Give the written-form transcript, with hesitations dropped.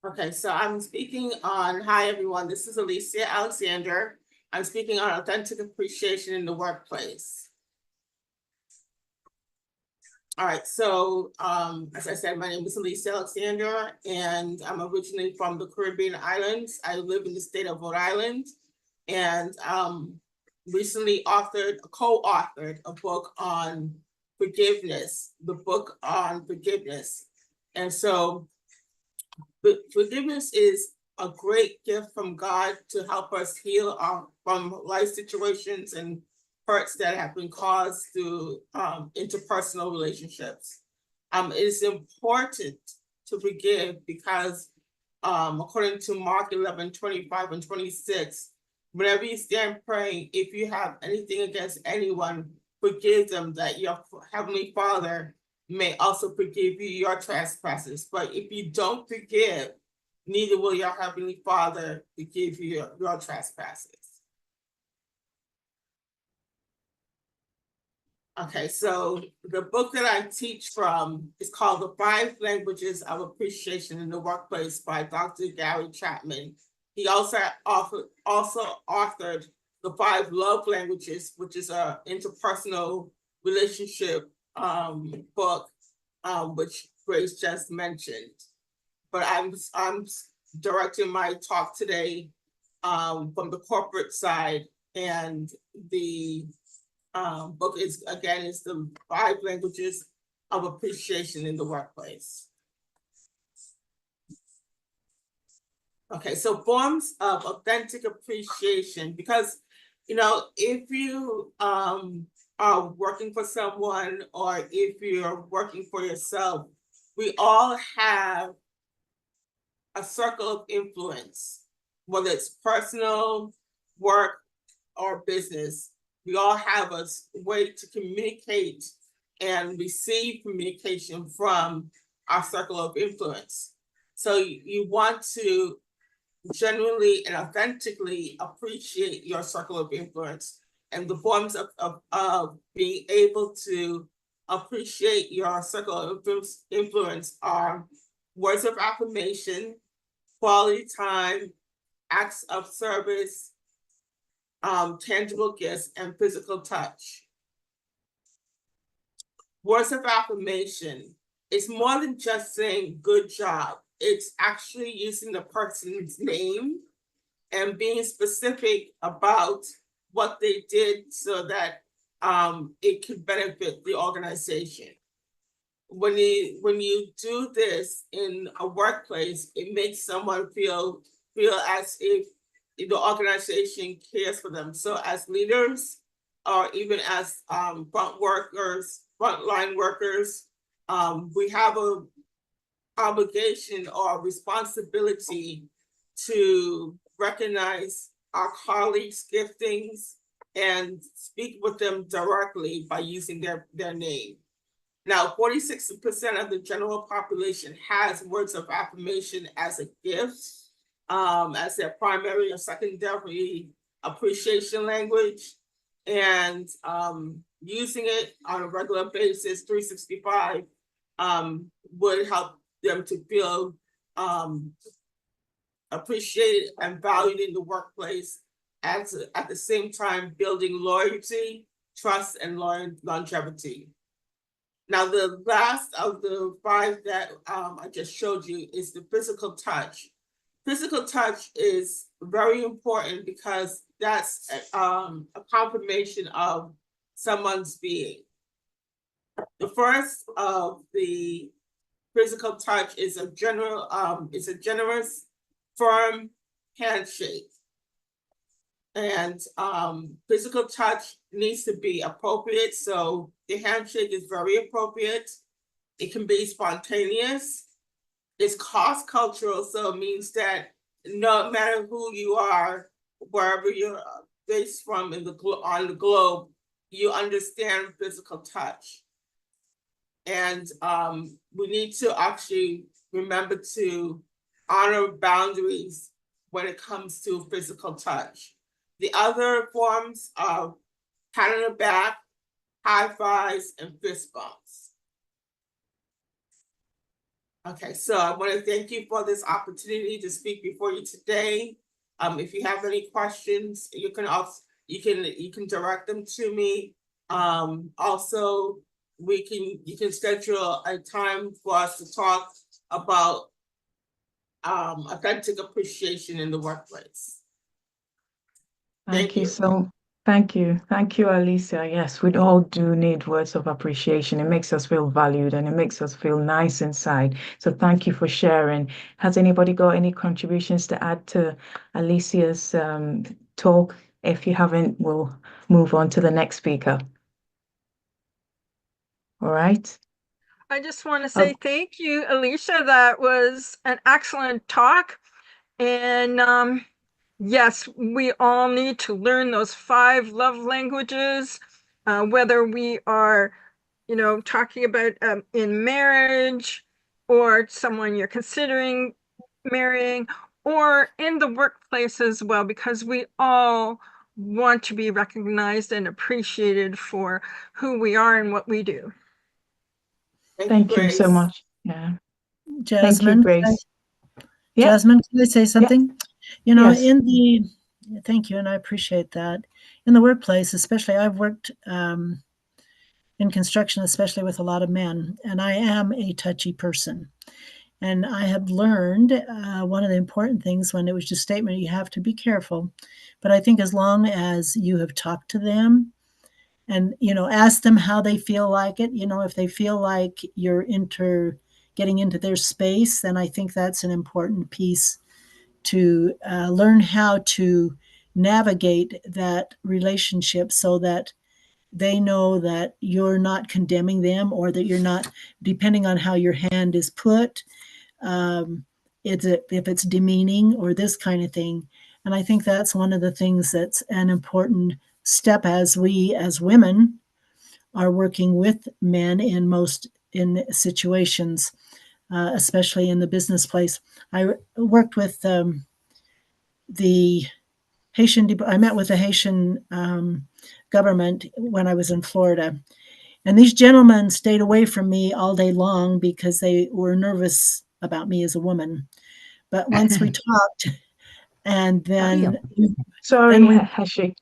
Okay, so I'm speaking on, hi everyone, this is Alicia Alexander. I'm speaking on authentic appreciation in the workplace. All right, so as I said, my name is Alicia Alexander, and I'm originally from the Caribbean islands. I live in the state of Rhode Island, and recently co-authored a book on forgiveness, the book on forgiveness. And so forgiveness is a great gift from God to help us heal from life situations and hurts that have been caused through interpersonal relationships. It is important to forgive because according to Mark 11:25 and 26, whenever you stand praying, if you have anything against anyone, forgive them, that your Heavenly Father may also forgive you your trespasses. But if you don't forgive, neither will your Heavenly Father forgive you your trespasses. Okay, so the book that I teach from is called The 5 Languages of Appreciation in the Workplace by Dr. Gary Chapman. He also authored The 5 Love Languages, which is a interpersonal relationship book, which Grace just mentioned. But I'm directing my talk today from the corporate side, and the book is the 5 Languages of Appreciation in the Workplace. Okay, so forms of authentic appreciation, because if you are working for someone or if you're working for yourself, we all have a circle of influence, whether it's personal, work, or business. We all have a way to communicate and receive communication from our circle of influence. So you want to genuinely and authentically appreciate your circle of influence. And the forms of being able to appreciate your circle of influence are words of affirmation, quality time, acts of service, tangible gifts, and physical touch. Words of affirmation is more than just saying good job. It's actually using the person's name and being specific about what they did so that it could benefit the organization. When you do this in a workplace, it makes someone feel as if the organization cares for them. So as leaders, or even as frontline workers, we have a obligation or responsibility to recognize our colleagues' giftings and speak with them directly by using their name. Now, 46% of the general population has words of affirmation as a gift, as their primary or secondary appreciation language, and using it on a regular basis, 365, would help them to feel appreciated and valued in the workplace, at the same time building loyalty, trust, and longevity. Now, the last of the 5 that I just showed you is the physical touch. Physical touch is very important because that's a confirmation of someone's being. The first of the physical touch is a generous, firm handshake. And physical touch needs to be appropriate. So the handshake is very appropriate. It can be spontaneous. It's cross-cultural, so it means that no matter who you are, wherever you're based from on the globe, you understand physical touch. And we need to actually remember to honor boundaries when it comes to physical touch. The other forms are pat on the back, high fives, and fist bumps. Okay, so I want to thank you for this opportunity to speak before you today. If you have any questions, you can also you can direct them to me. Also, you can schedule a time for us to talk about authentic appreciation in the workplace. Thank you. Thank you. Thank you, Alicia. Yes, we all do need words of appreciation. It makes us feel valued and it makes us feel nice inside. So thank you for sharing. Has anybody got any contributions to add to Alicia's talk? If you haven't, we'll move on to the next speaker. All right. I just want to say thank you, Alicia. That was an excellent talk. And yes, we all need to learn those 5 love languages, whether we are, talking about in marriage or someone you're considering marrying or in the workplace as well, because we all want to be recognized and appreciated for who we are and what we do. Thank you so much. Yeah. Jasmine, thank you, Grace. Jasmine, can I say something? Yes. Thank you, and I appreciate that. In the workplace, especially, I've worked in construction, especially with a lot of men, and I am a touchy person. And I have learned one of the important things when it was just statement, you have to be careful. But I think as long as you have talked to them and, ask them how they feel like it, if they feel like you're getting into their space, then I think that's an important piece to learn how to navigate that relationship so that they know that you're not condemning them or that you're not, depending on how your hand is put, if it's demeaning or this kind of thing. And I think that's one of the things that's an important step as we, as women, are working with men in situations, especially in the business place. I worked with the Haitian. I met with the Haitian government when I was in Florida, and these gentlemen stayed away from me all day long because they were nervous about me as a woman. But once we talked, and then sorry, Hashi.